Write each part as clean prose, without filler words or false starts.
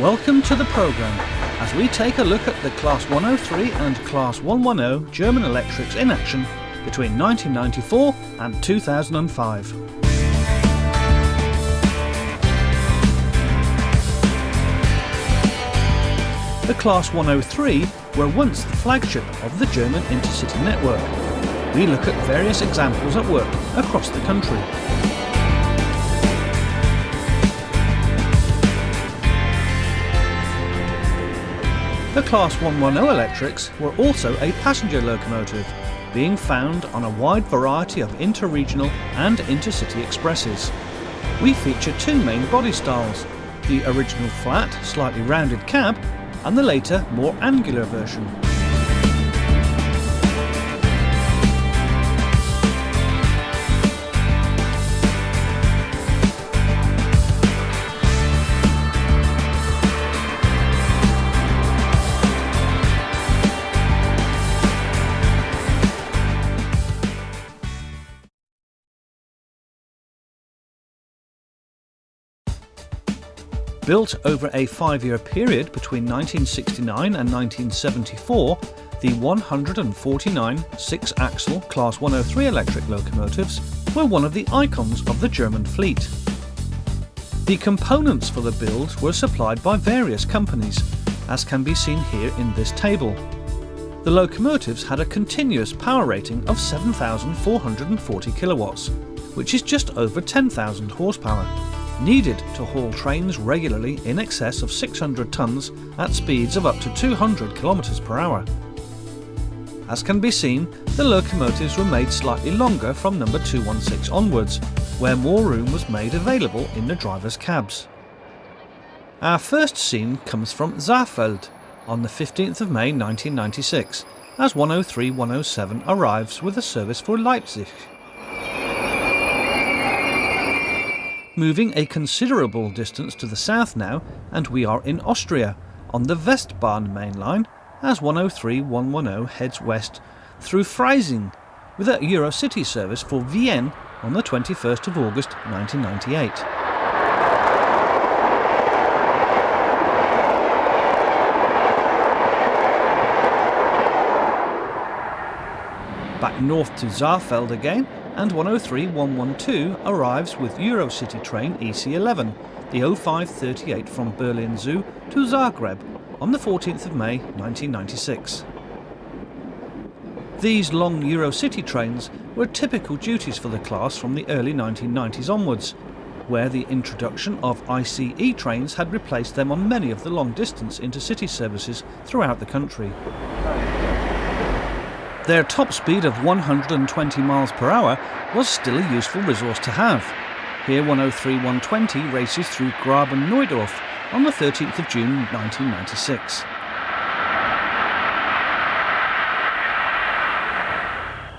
Welcome to the programme as we take a look at the Class 103 and Class 110 German electrics in action between 1994 and 2005. The Class 103 were once the flagship of the German Intercity network. We look at various examples at work across the country. The Class 110 electrics were also a passenger locomotive, being found on a wide variety of inter-regional and intercity expresses. We feature two main body styles, the original flat, slightly rounded cab, and the later, more angular version. Built over a 5-year period between 1969 and 1974, the 149 6-axle Class 103 electric locomotives were one of the icons of the German fleet. The components for the build were supplied by various companies, as can be seen here in this table. The locomotives had a continuous power rating of 7,440 kilowatts, which is just over 10,000 horsepower. Needed to haul trains regularly in excess of 600 tonnes at speeds of up to 200 km per hour. As can be seen, the locomotives were made slightly longer from number 216 onwards, where more room was made available in the driver's cabs. Our first scene comes from Saalfeld on the 15th of May 1996, as 103-107 arrives with a service for Leipzig. Moving a considerable distance to the south now, and we are in Austria, on the Westbahn main line, as 103-110 heads west through Freising, with a Eurocity service for Vienne on the 21st of August 1998. Back north to Saalfeld again, and 103-112 arrives with Eurocity train EC11, the 0538 from Berlin Zoo to Zagreb on the 14th of May 1996. These long Eurocity trains were typical duties for the class from the early 1990s onwards, where the introduction of ICE trains had replaced them on many of the long-distance intercity services throughout the country. Their top speed of 120 miles per hour was still a useful resource to have. Here 103-120 races through Graben-Neudorf on the 13th of June 1996.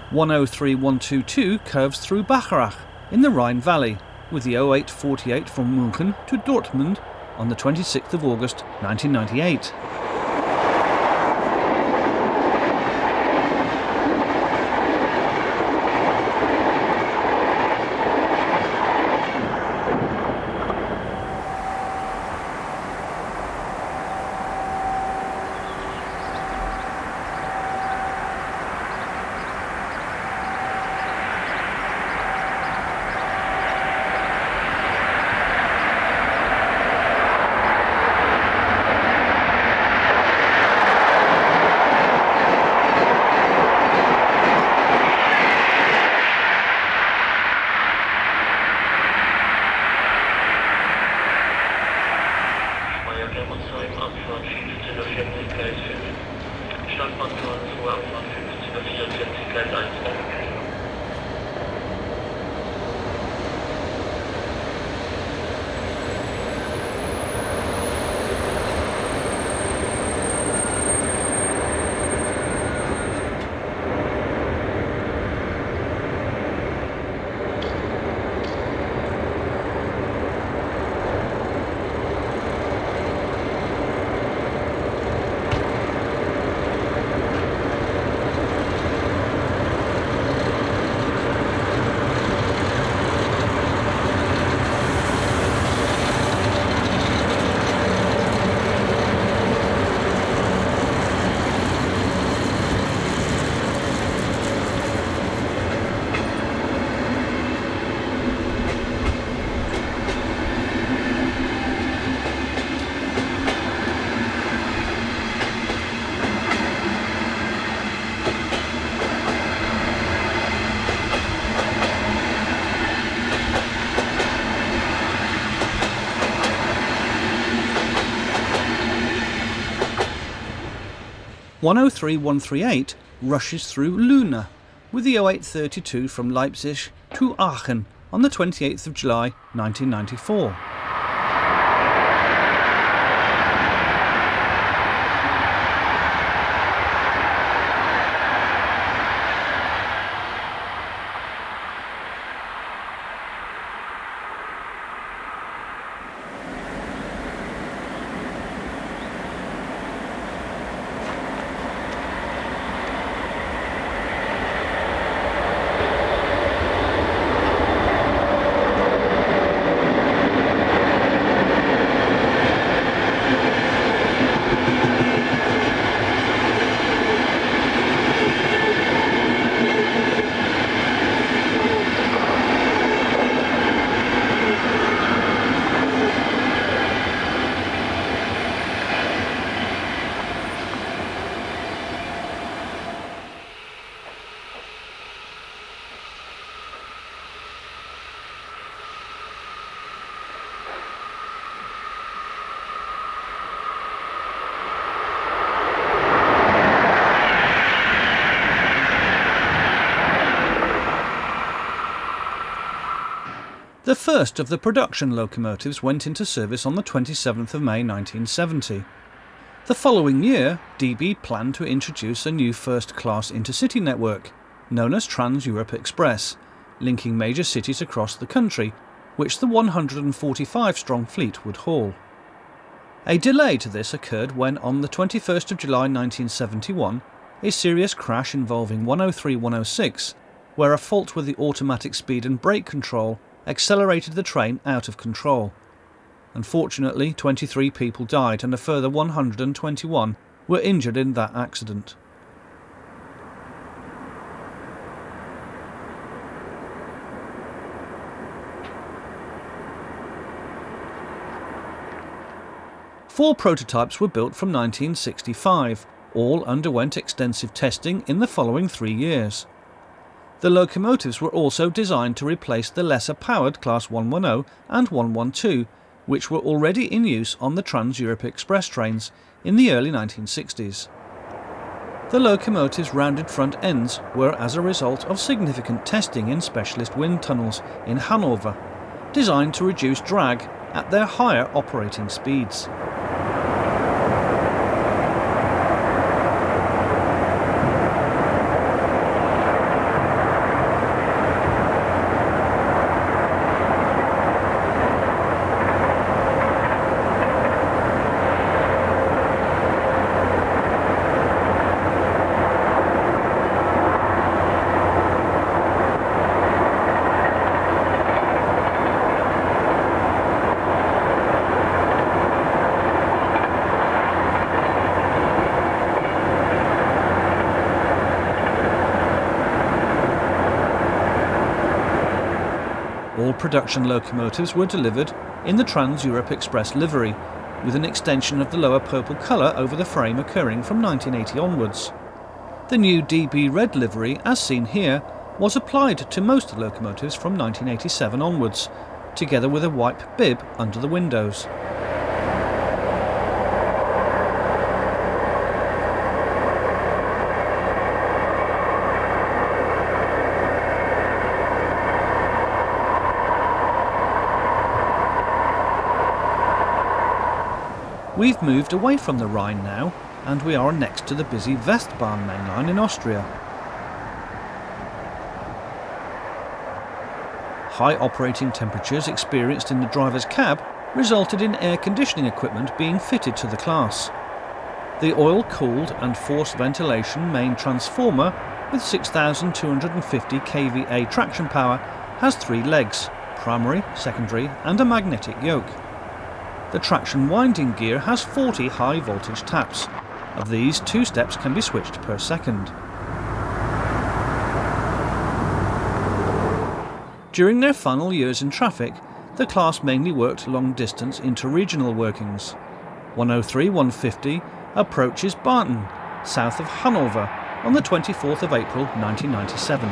(103-122) curves through Bacharach in the Rhine Valley, with the 0848 from München to Dortmund on the 26th of August 1998. 103-138 rushes through Luna with the 0832 from Leipzig to Aachen on the 28th of July 1994. The first of the production locomotives went into service on the 27th of May 1970. The following year, DB planned to introduce a new first-class intercity network, known as Trans-Europe Express, linking major cities across the country, which the 145-strong fleet would haul. A delay to this occurred when, on the 21st of July 1971, a serious crash involving 103-106, where a fault with the automatic speed and brake control accelerated the train out of control. Unfortunately, 23 people died and a further 121 were injured in that accident. Four prototypes were built from 1965. All underwent extensive testing in the following 3 years. The locomotives were also designed to replace the lesser-powered Class 110 and 112, which were already in use on the Trans-Europe Express trains in the early 1960s. The locomotives' rounded front ends were as a result of significant testing in specialist wind tunnels in Hanover, designed to reduce drag at their higher operating speeds. All production locomotives were delivered in the Trans-Europe Express livery, with an extension of the lower purple colour over the frame occurring from 1980 onwards. The new DB red livery, as seen here, was applied to most locomotives from 1987 onwards, together with a white bib under the windows. We've moved away from the Rhine now, and we are next to the busy Westbahn main line in Austria. High operating temperatures experienced in the driver's cab resulted in air conditioning equipment being fitted to the class. The oil-cooled and forced ventilation main transformer with 6,250 kVA traction power has 3 legs, primary, secondary and a magnetic yoke. The traction winding gear has 40 high voltage taps. Of these, 2 steps can be switched per second. During their final years in traffic, the class mainly worked long-distance inter-regional workings. 103-150 approaches Barton, south of Hanover, on the 24th of April 1997.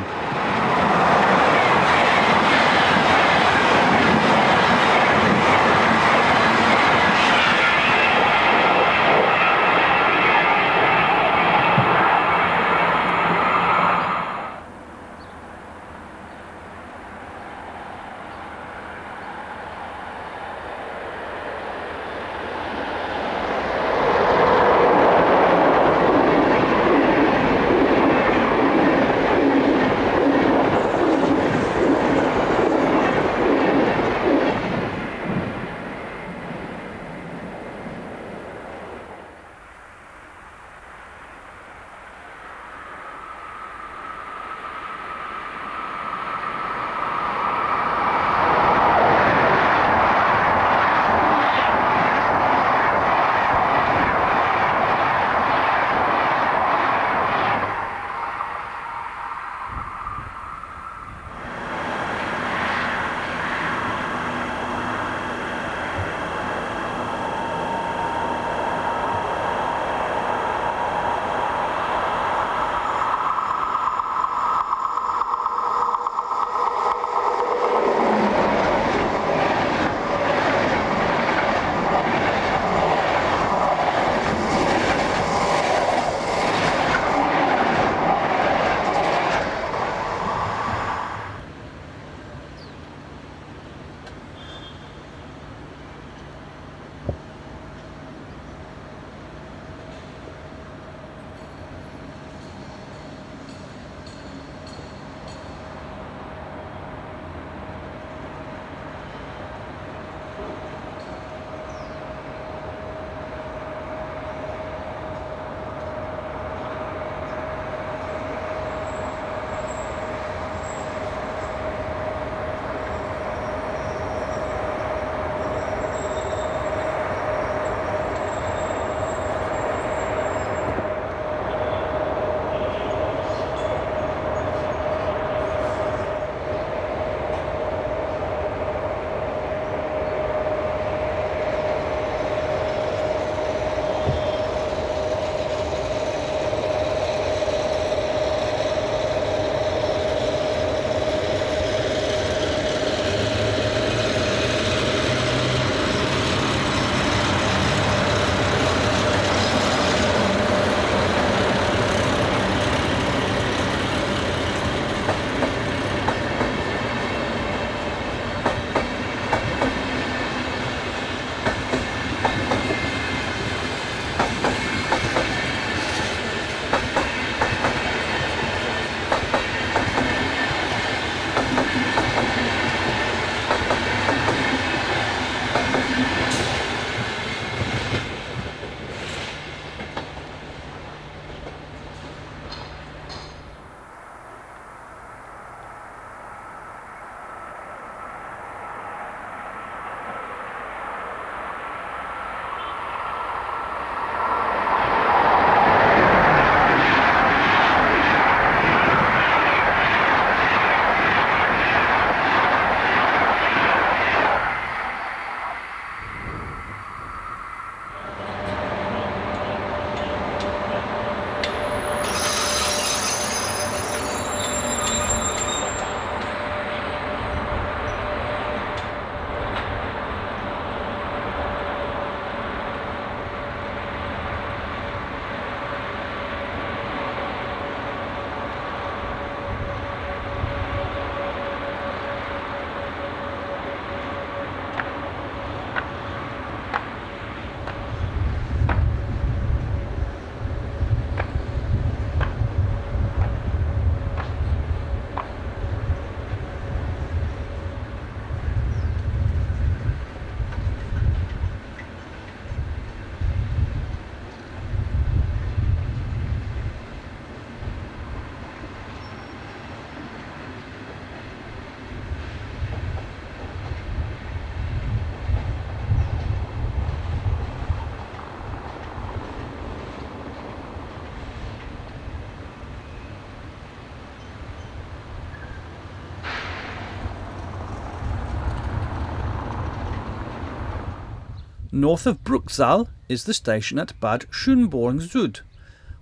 North of Bruchsal is the station at Bad Schönborn Süd,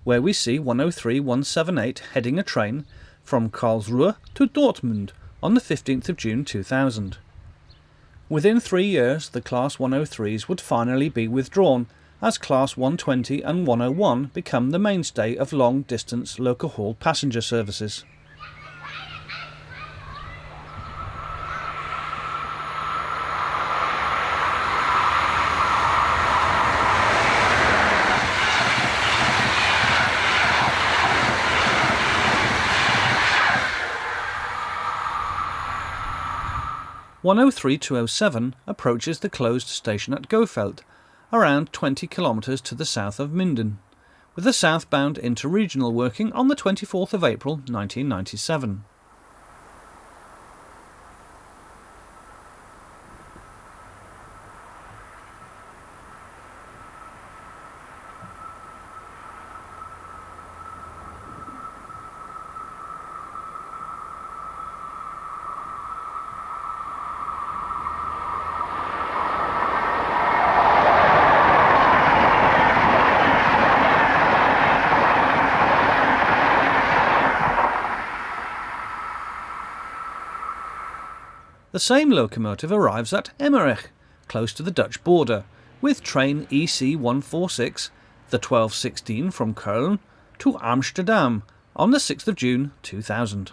where we see 103-178 heading a train from Karlsruhe to Dortmund on the 15th of June 2000. Within 3 years, the Class 103s would finally be withdrawn, as Class 120 and 101 become the mainstay of long-distance loco-haul passenger services. (103-207) approaches the closed station at Gofeld, around 20 kilometres to the south of Minden, with the southbound Interregional working on the 24th of April 1997. The same locomotive arrives at Emmerich, close to the Dutch border, with train EC 146, the 1216 from Köln to Amsterdam on the 6th of June 2000.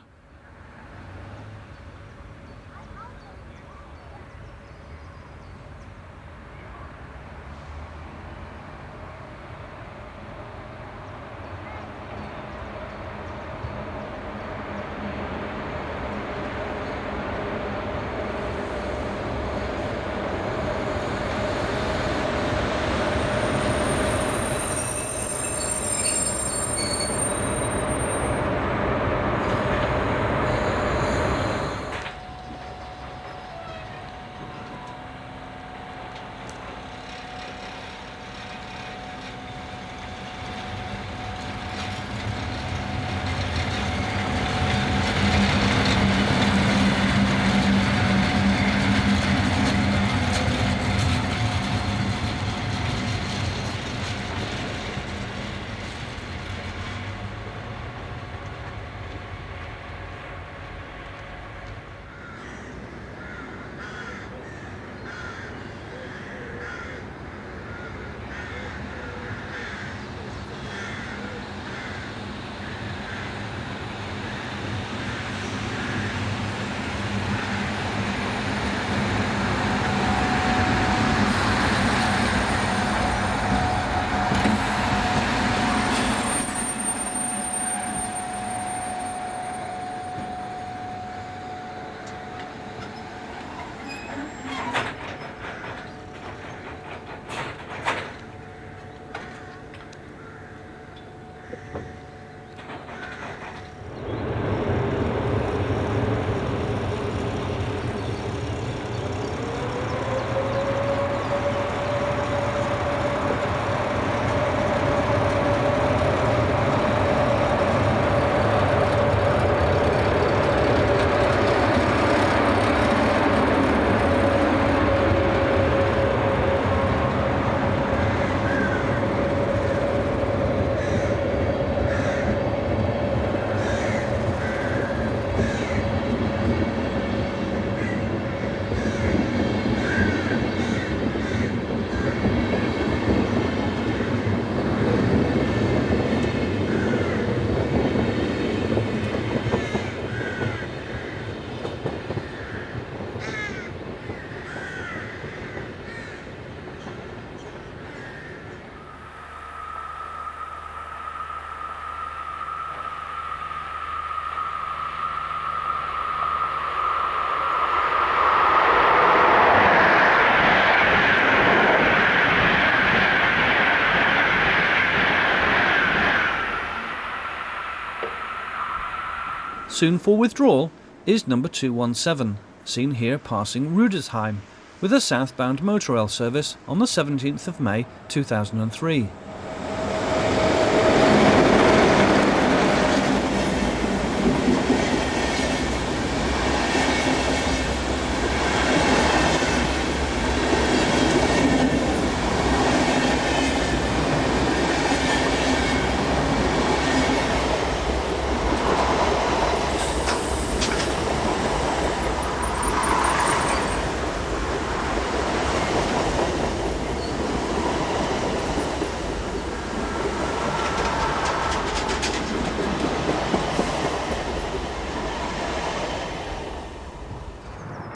Soon for withdrawal is number 217, seen here passing Rudesheim, with a southbound motorrail service on the 17th of May 2003.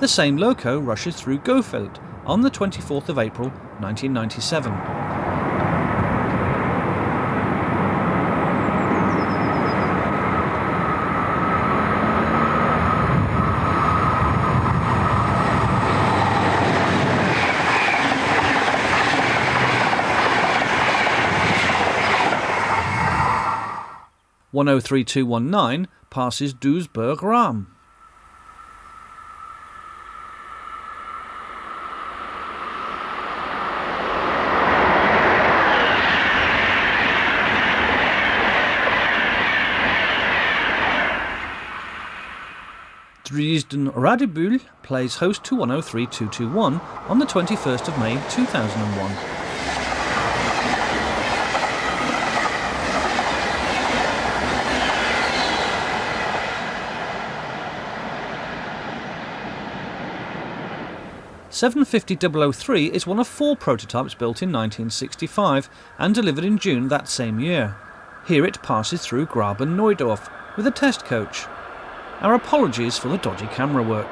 the same loco rushes through Gofeld on the 24th of April 1997. (103219) passes Duisburg-Rahm. Dresden-Radebühl plays host to 103221 on the 21st of May 2001. (750.003) is one of 4 prototypes built in 1965 and delivered in June that same year. Here it passes through Graben-Neudorf with a test coach. Our apologies for the dodgy camera work.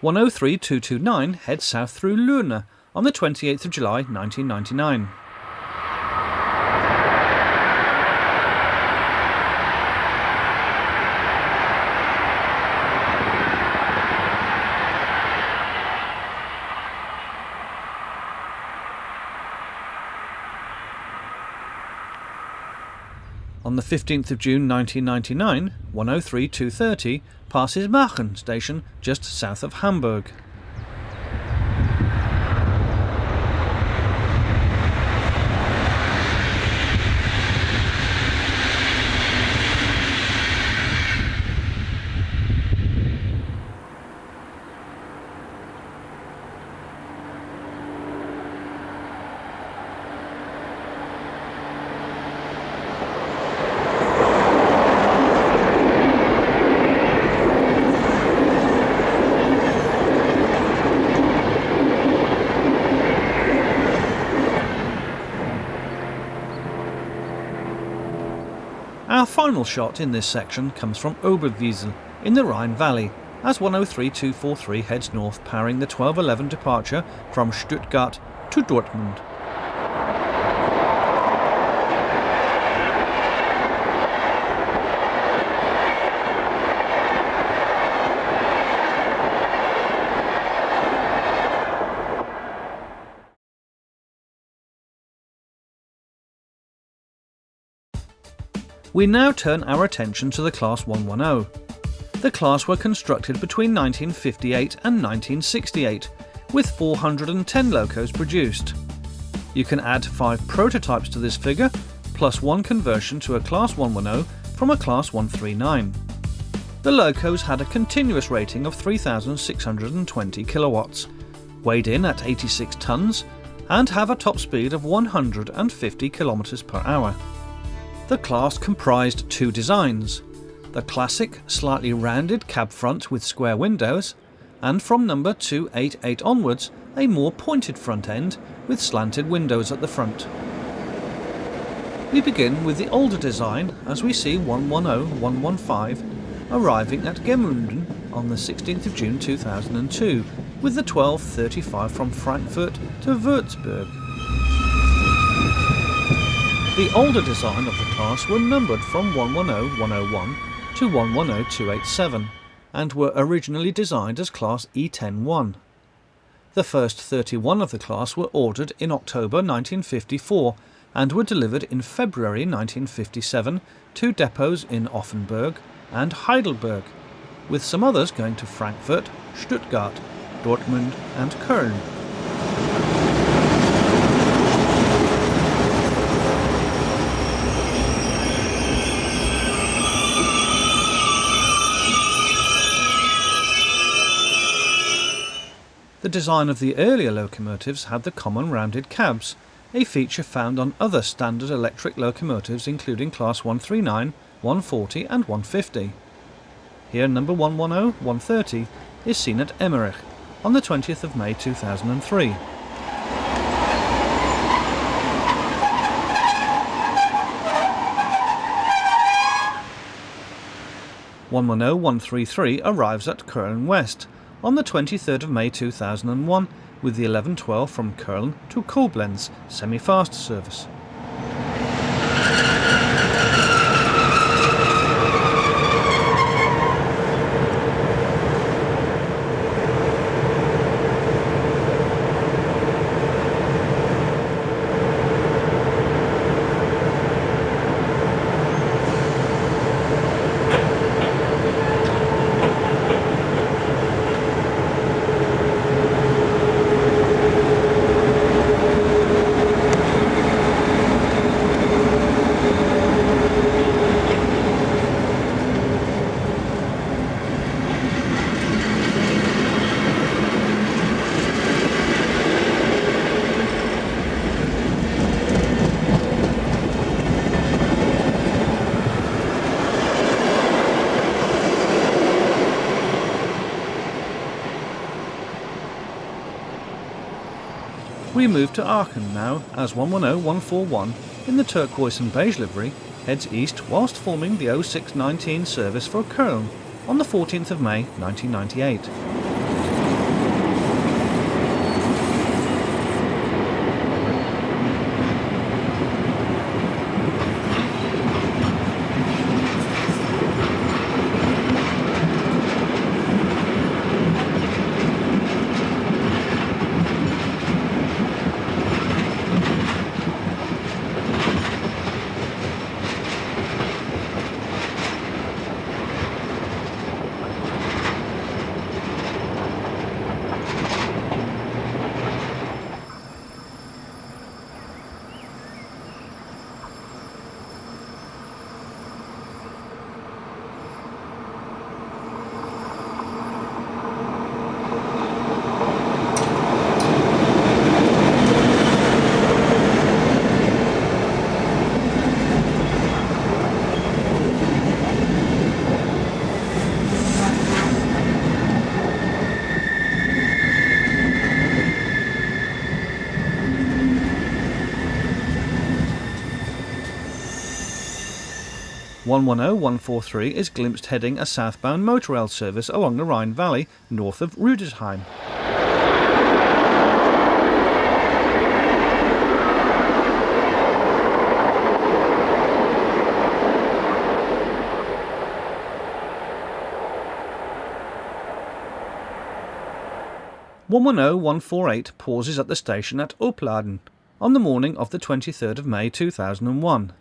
(103229) heads south through Luna on the 28th of July 1999. On the 15th of June 1999, 103230 passes Maachen station just south of Hamburg. Our final shot in this section comes from Oberwiesel in the Rhine Valley as 103243 heads north, powering the 1211 departure from Stuttgart to Dortmund. We now turn our attention to the Class 110. The class were constructed between 1958 and 1968, with 410 locos produced. You can add 5 prototypes to this figure, plus 1 conversion to a Class 110 from a Class 139. The locos had a continuous rating of 3,620 kilowatts. weighed in at 86 tonnes, and have a top speed of 150 km per hour. The class comprised two designs: the classic, slightly rounded cab front with square windows, and from number 288 onwards, a more pointed front end with slanted windows at the front. We begin with the older design as we see 110-115 arriving at Gemünden on the 16th of June 2002 with the 1235 from Frankfurt to Würzburg. The older design of the class were numbered from 110-101 to 110-287 and were originally designed as Class E10-1. The first 31 of the class were ordered in October 1954 and were delivered in February 1957 to depots in Offenburg and Heidelberg, with some others going to Frankfurt, Stuttgart, Dortmund and Köln. The design of the earlier locomotives had the common rounded cabs, a feature found on other standard electric locomotives including Class 139, 140 and 150. Here number 110-130 is seen at Emmerich on the 20th of May 2003. (110-133) arrives at Köln West on the 23rd of May 2001 with the 1112 from Köln to Koblenz semi-fast service. We move to Aachen now, as 110-141 in the turquoise and beige livery heads east whilst forming the 0619 service for Köln on the 14th of May 1998. (110-143) is glimpsed heading a southbound motorrail service along the Rhine Valley north of Rüdesheim. (110-148) pauses at the station at Opladen on the morning of the 23rd of May 2001.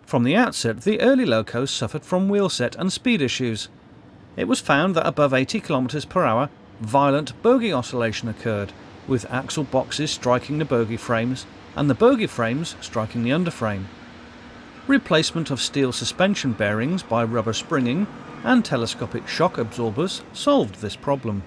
From the outset, the early locos suffered from wheelset and speed issues. It was found that above 80 km per hour, violent bogie oscillation occurred, with axle boxes striking the bogie frames and the bogie frames striking the underframe. Replacement of steel suspension bearings by rubber springing and telescopic shock absorbers solved this problem.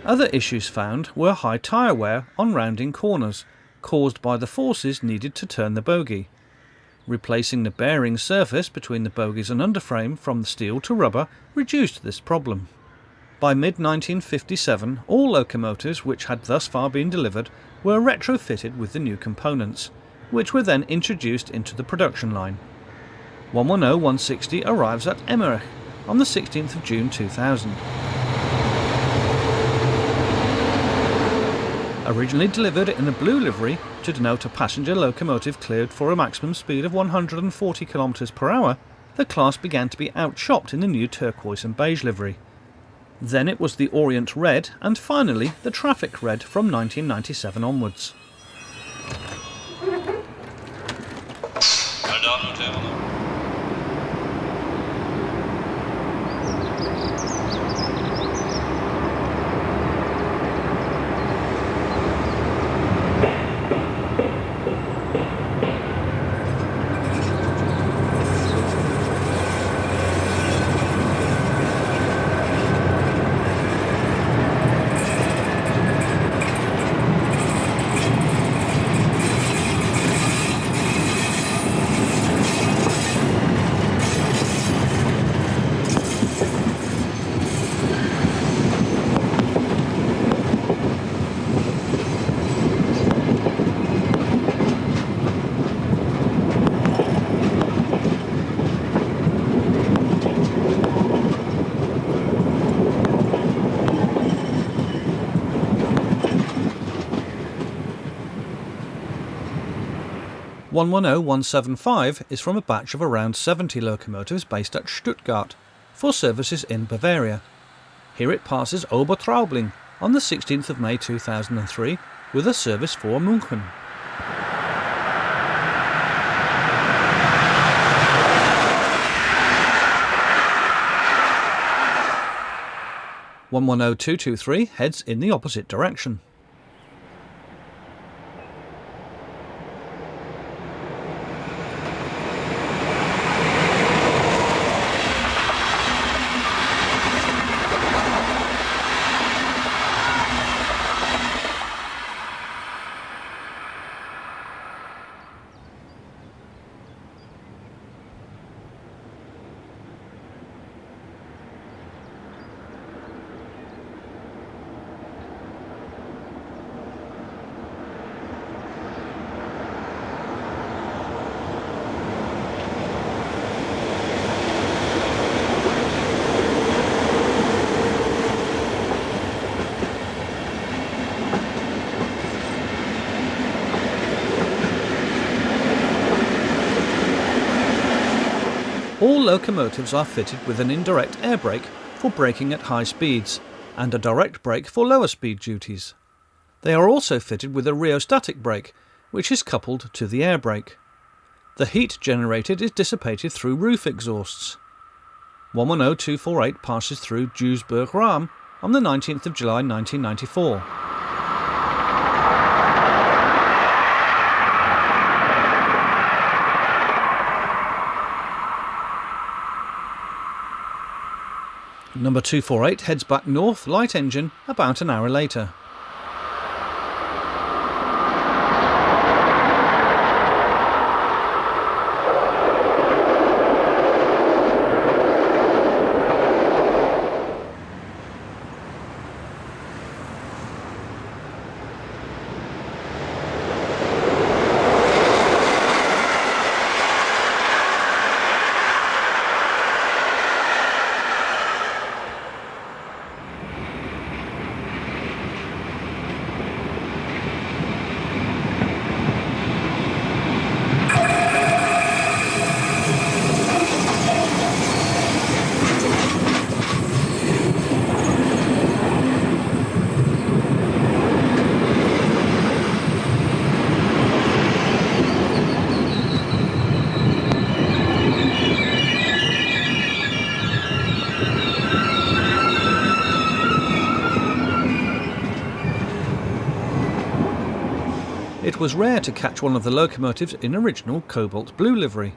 Other issues found were high tyre wear on rounding corners, caused by the forces needed to turn the bogie. Replacing the bearing surface between the bogies and underframe from steel to rubber reduced this problem. By mid-1957, all locomotives which had thus far been delivered were retrofitted with the new components, which were then introduced into the production line. 110-160 arrives at Emmerich on the 16th of June 2000. Originally delivered in a blue livery to denote a passenger locomotive cleared for a maximum speed of 140 km per hour, the class began to be outshopped in the new turquoise and beige livery. Then it was the Orient Red and finally the Traffic Red from 1997 onwards. (110-175) is from a batch of around 70 locomotives based at Stuttgart, for services in Bavaria. Here it passes Obertraubling on the 16th of May 2003 with a service for München. (110-223) heads in the opposite direction. All locomotives are fitted with an indirect air brake for braking at high speeds and a direct brake for lower speed duties. They are also fitted with a rheostatic brake, which is coupled to the air brake. The heat generated is dissipated through roof exhausts. 110-248 passes through Duisburg-Rahm on the 19th of July 1994. Number 248 heads back north, light engine, about an hour later. It was rare to catch one of the locomotives in original cobalt blue livery,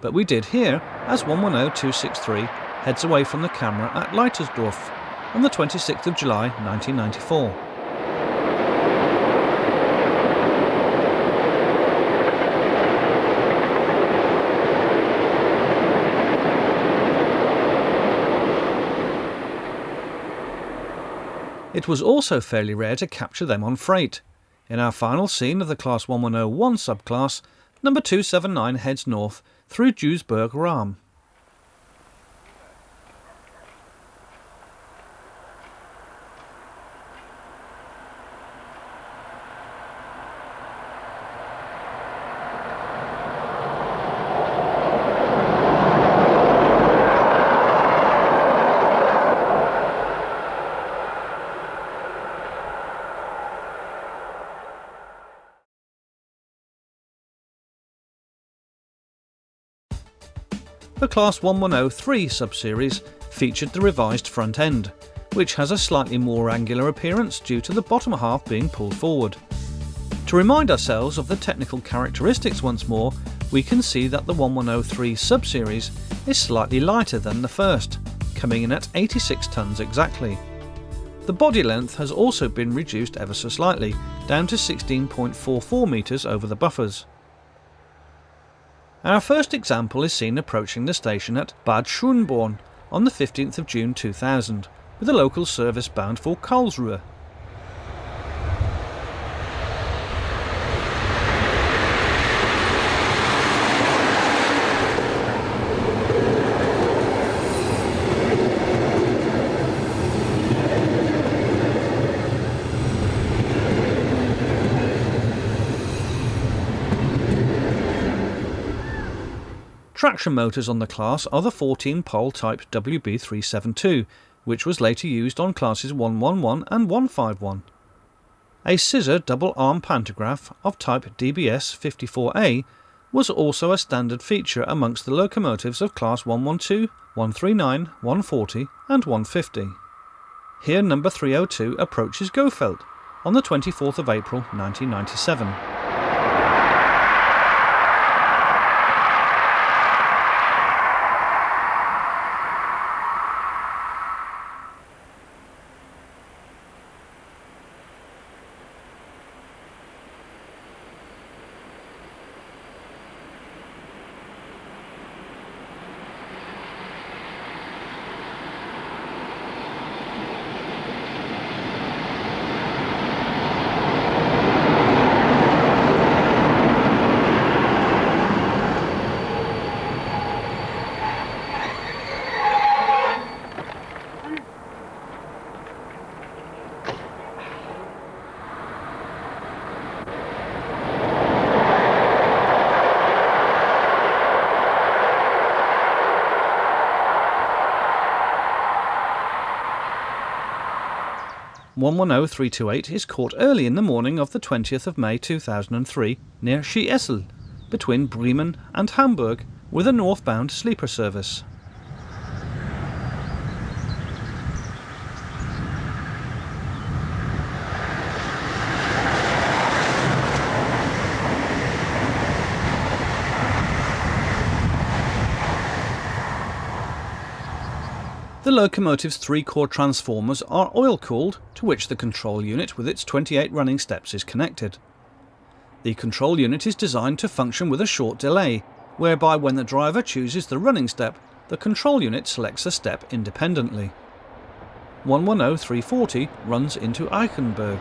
but we did here as 110-263 heads away from the camera at Leitersdorf. on the 26th of July 1994. It was also fairly rare to capture them on freight. In our final scene of the Class 1101 subclass, number 279 heads north through Duisburg-Rahm. The Class 1103 subseries featured the revised front end, which has a slightly more angular appearance due to the bottom half being pulled forward. To remind ourselves of the technical characteristics once more, we can see that the 1103 subseries is slightly lighter than the first, coming in at 86 tonnes exactly. The body length has also been reduced ever so slightly, down to 16.44 metres over the buffers. Our first example is seen approaching the station at Bad Schönborn on the 15th of June 2000, with a local service bound for Karlsruhe. Traction motors on the class are the 14-pole type WB372, which was later used on classes 111 and 151. A scissor double-arm pantograph of type DBS 54A was also a standard feature amongst the locomotives of class 112, 139, 140 and 150. Here number 302 approaches Gofeld on the 24th of April 1997. (110-328) is caught early in the morning of the 20th of May 2003 near Schiessel, between Bremen and Hamburg, with a northbound sleeper service. The locomotive's 3 core transformers are oil-cooled, to which the control unit with its 28 running steps is connected. The control unit is designed to function with a short delay, whereby when the driver chooses the running step, the control unit selects a step independently. 110-340 runs into Eichenberg.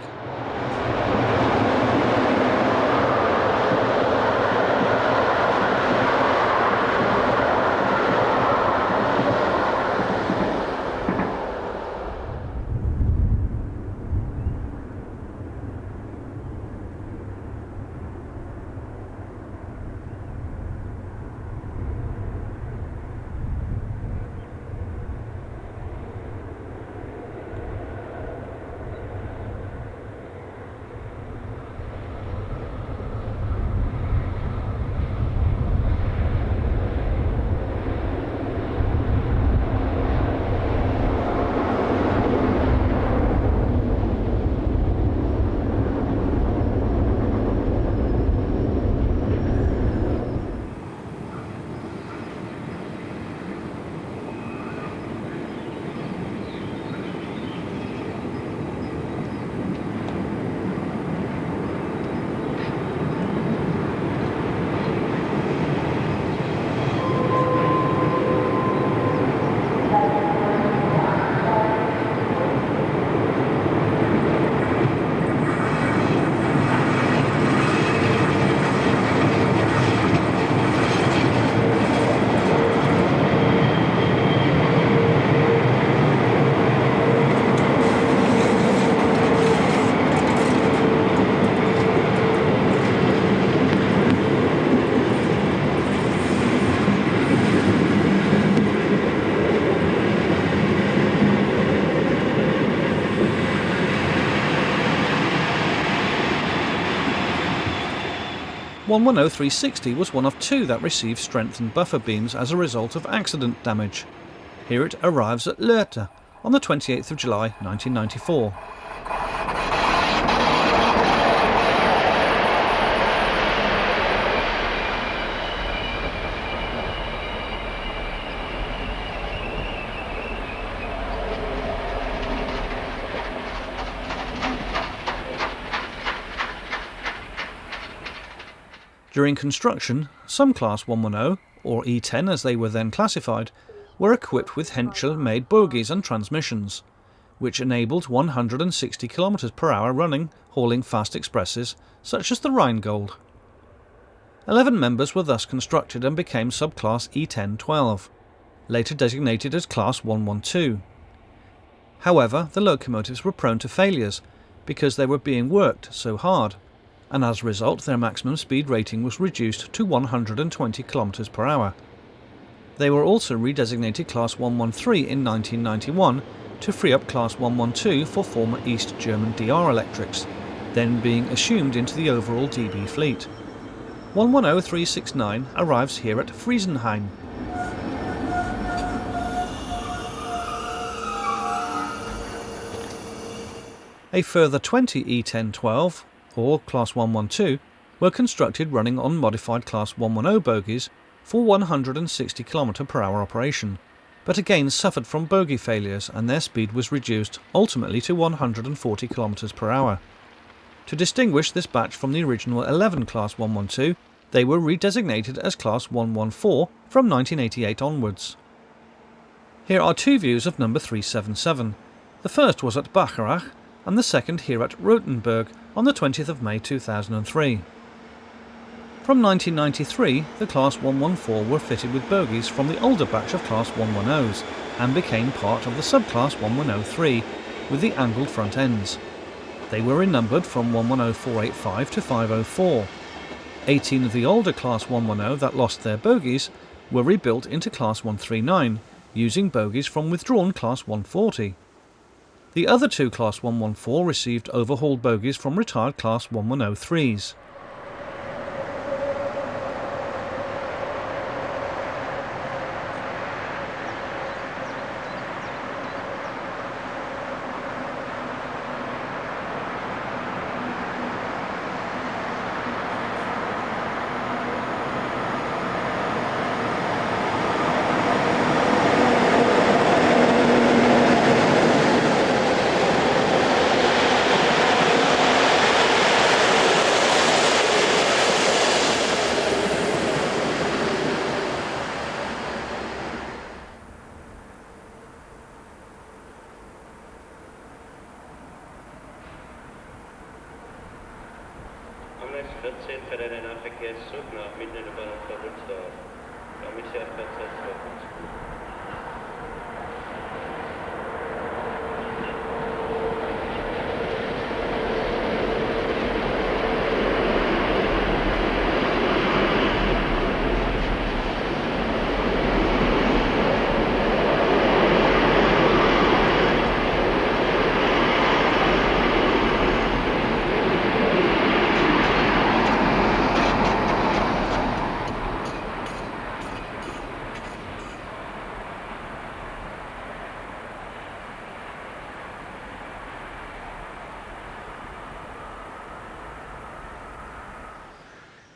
110-360 was one of two that received strengthened buffer beams as a result of accident damage. Here it arrives at Lehrte on the 28th of July 1994. During construction, some Class 110, or E10 as they were then classified, were equipped with Henschel-made bogies and transmissions, which enabled 160 km per hour running, hauling fast expresses such as the Rheingold. 11 members were thus constructed and became subclass E10-12, later designated as Class 112. However, the locomotives were prone to failures because they were being worked so hard, and as a result their maximum speed rating was reduced to 120 km per hour. They were also redesignated Class 113 in 1991 to free up Class 112 for former East German DR electrics, then being assumed into the overall DB fleet. 110-369 arrives here at Friesenhain. A further 20 E10-12, or Class 112, were constructed running on modified Class 110 bogies for 160 km per hour operation, but again suffered from bogie failures and their speed was reduced ultimately to 140 km per hour. To distinguish this batch from the original 11 Class 112, they were redesignated as Class 114 from 1988 onwards. Here are two views of number 377. The first was at Bacharach and the second here at Rothenburg on the 20th of May 2003. From 1993, the Class 114 were fitted with bogies from the older batch of Class 110s and became part of the subclass 1103 with the angled front ends. They were renumbered from 110485 to 504. 18 of the older Class 110 that lost their bogies were rebuilt into Class 139 using bogies from withdrawn Class 140. The other two Class 114 received overhauled bogies from retired Class 1103s. Gleis 14 fährt der Nahverkehrszug nach mitten in der Bahnhof Verbundsdorf. Damit fährt Verzeit vorwärts.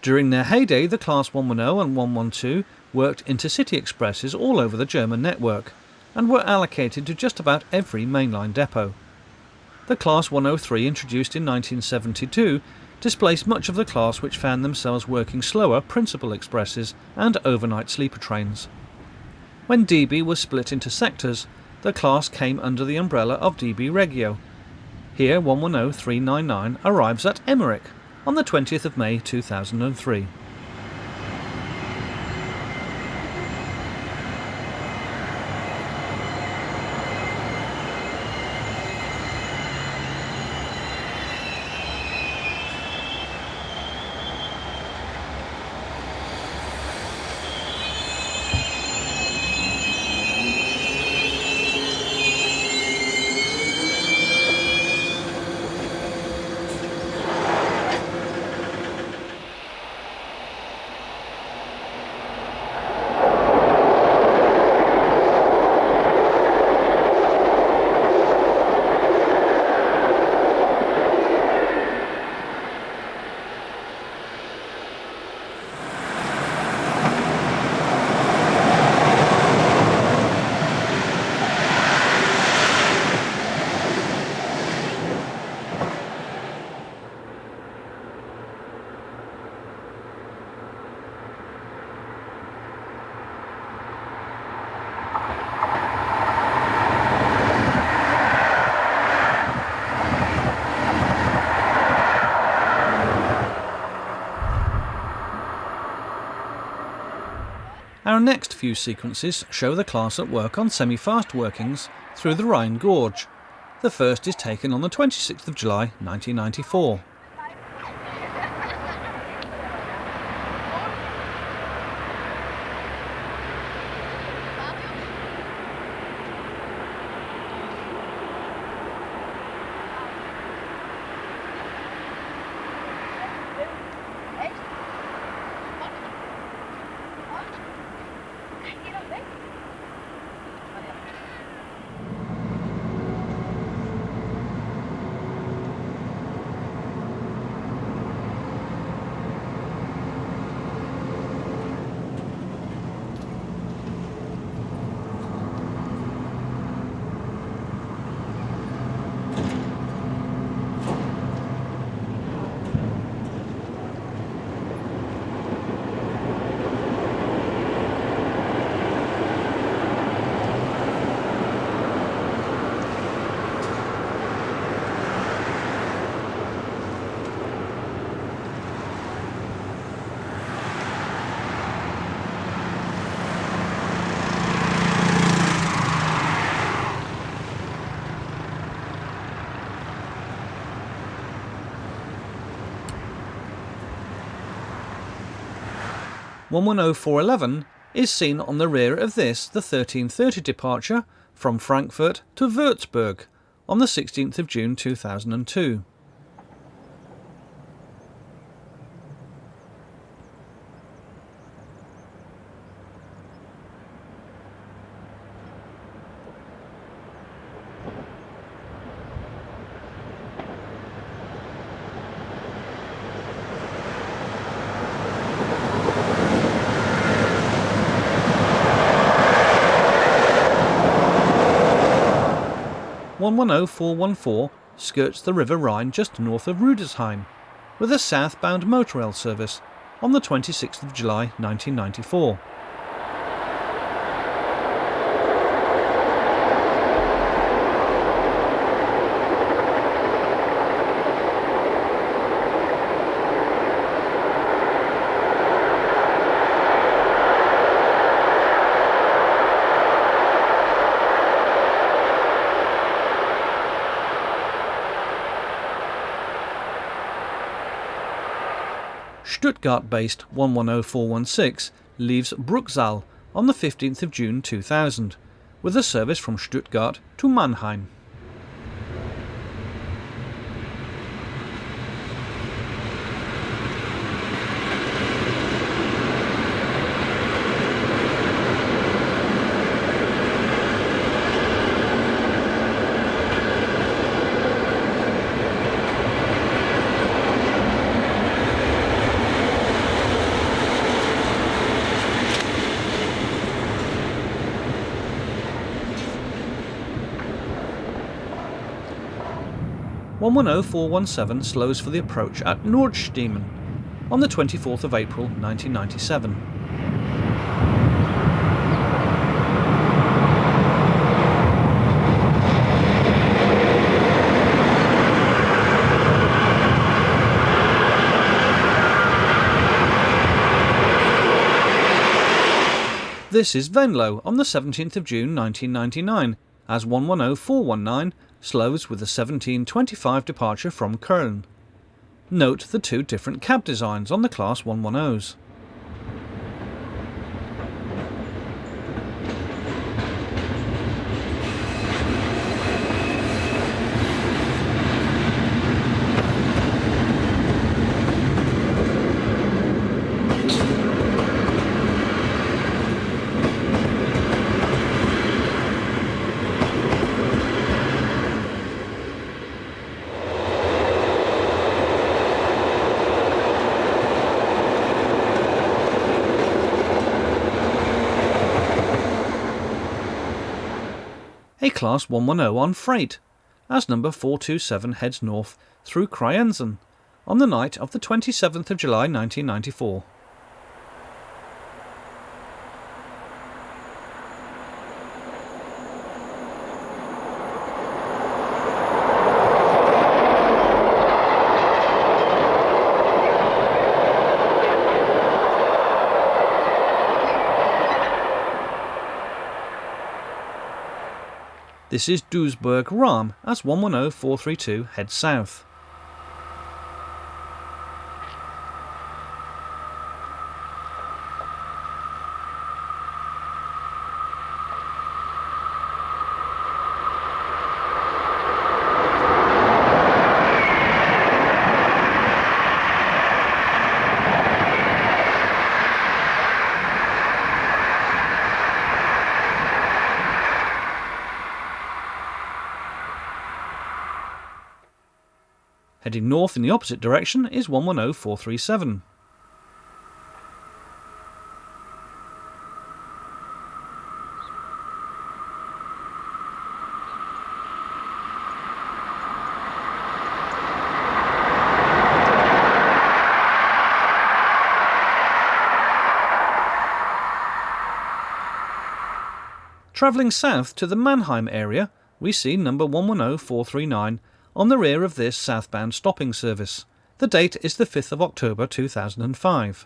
During their heyday, the Class 110 and 112 worked Intercity expresses all over the German network and were allocated to just about every mainline depot. The Class 103, introduced in 1972, displaced much of the class which found themselves working slower principal expresses and overnight sleeper trains. When DB was split into sectors, the class came under the umbrella of DB Regio. Here 110-399 arrives at Emmerich on the 20th of May 2003. Our next few sequences show the class at work on semi-fast workings through the Rhine Gorge. The first is taken on the 26th of July 1994. (110-411) is seen on the rear of this, the 1330 departure from Frankfurt to Würzburg on the 16th of June 2002. (110-414) skirts the River Rhine just north of Rüdesheim, with a southbound motorrail service on the 26th of July 1994. Stuttgart-based 110-416 leaves Bruchsal on the 15th of June 2000, with a service from Stuttgart to Mannheim. (110-417) slows for the approach at Nordstiemen on the 24th of April 1997. This is Venlo on the 17th of June 1999, as 110-419 slows with the 1725 departure from Köln. Note the two different cab designs on the Class 110s. A Class 110 on freight, as number 427 heads north through Krienzen on the night of the 27th of July 1994. This is Duisburg-Rahm as 110432 heads south. Heading north in the opposite direction is 110437. Travelling south to the Mannheim area, we see number 110439 on the rear of this southbound stopping service. The date is the 5th of October 2005.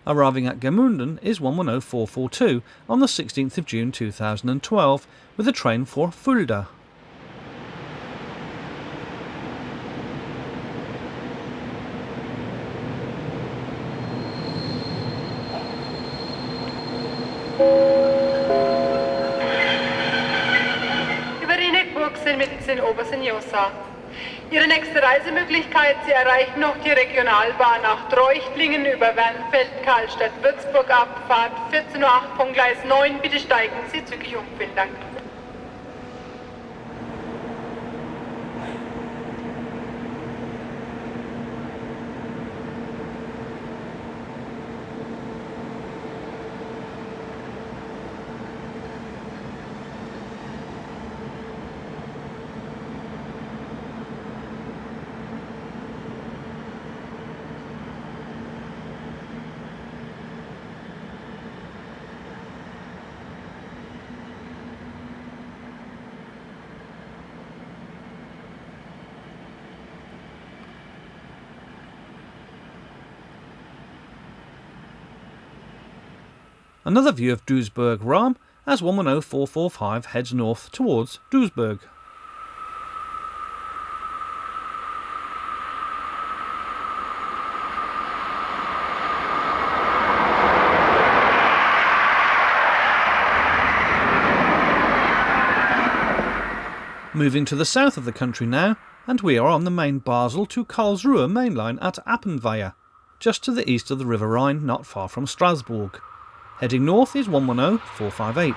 Arriving at Gemünden is 110442 on the 16th of June 2012 with a train for Fulda. Über die Neckburg in Obersenjosa. Ihre nächste Reisemöglichkeit, Sie erreichen noch die Regionalbahn nach Treuchtlingen über Wernfeld, Karlstadt, Würzburg, Abfahrt 14:08 Uhr von Gleis 9. Bitte steigen Sie zügig um. Vielen Dank. Another view of Duisburg-Rahm as 110445 heads north towards Duisburg. Moving to the south of the country now, and we are on the main Basel to Karlsruhe main line at Appenweier, just to the east of the River Rhine, not far from Strasbourg. Heading north is 110458.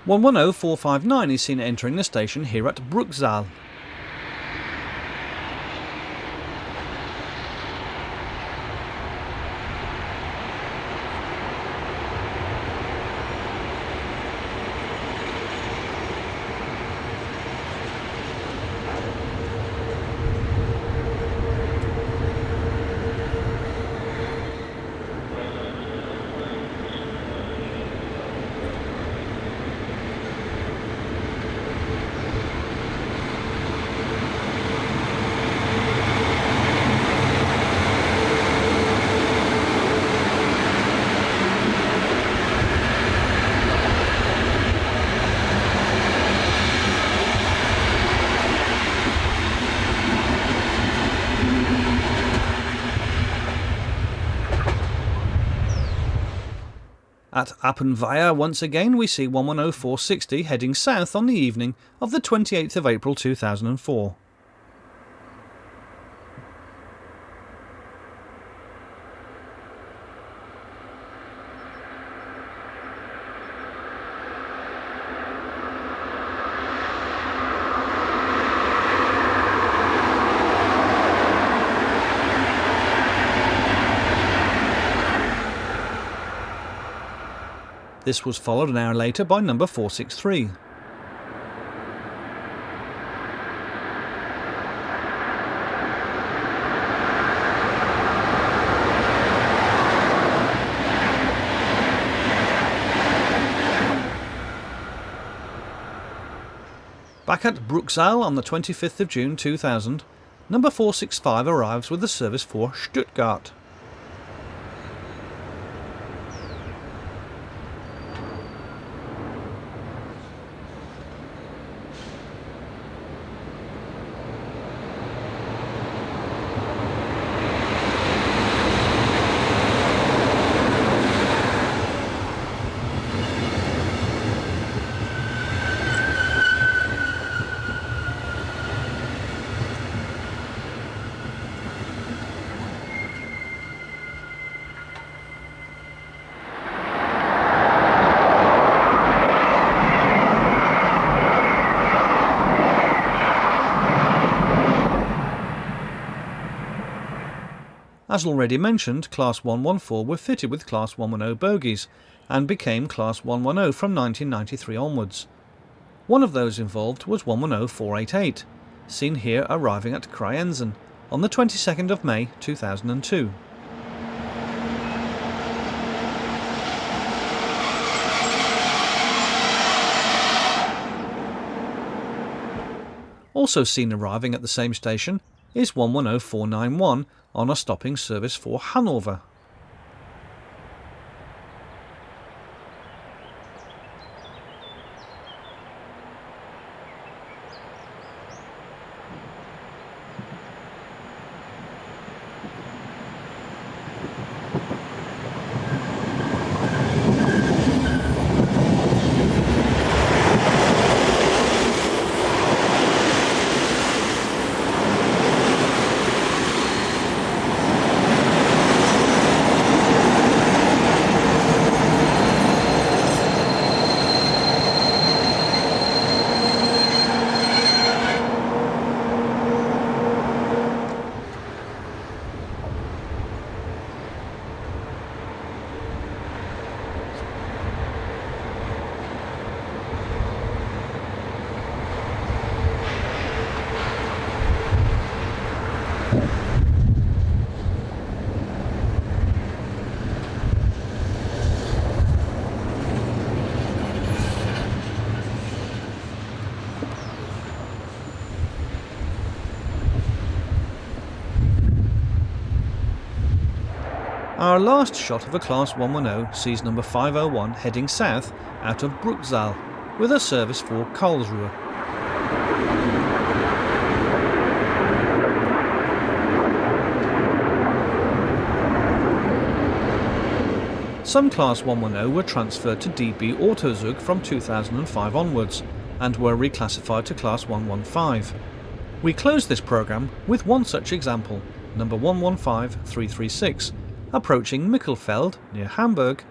110459 is seen entering the station here at Bruchsal. At Appenweier once again we see 110460 heading south on the evening of the 28th of April 2004. This was followed an hour later by number 463. Back at Bruchsal on the 25th of June 2000, number 465 arrives with the service for Stuttgart. As already mentioned, Class 114 were fitted with Class 110 bogies, and became Class 110 from 1993 onwards. One of those involved was 110488, seen here arriving at Kreiensen on the 22nd of May 2002. Also seen arriving at the same station is 110491 on a stopping service for Hanover. Our last shot of a Class 110 sees number 501 heading south out of Bruchsal with a service for Karlsruhe. Some Class 110 were transferred to DB Autozug from 2005 onwards, and were reclassified to Class 115. We close this programme with one such example, number 115336, approaching Michelfeld, near Hamburg,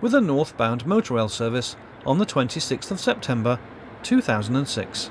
with a northbound motorrail service on the 26th of September 2006.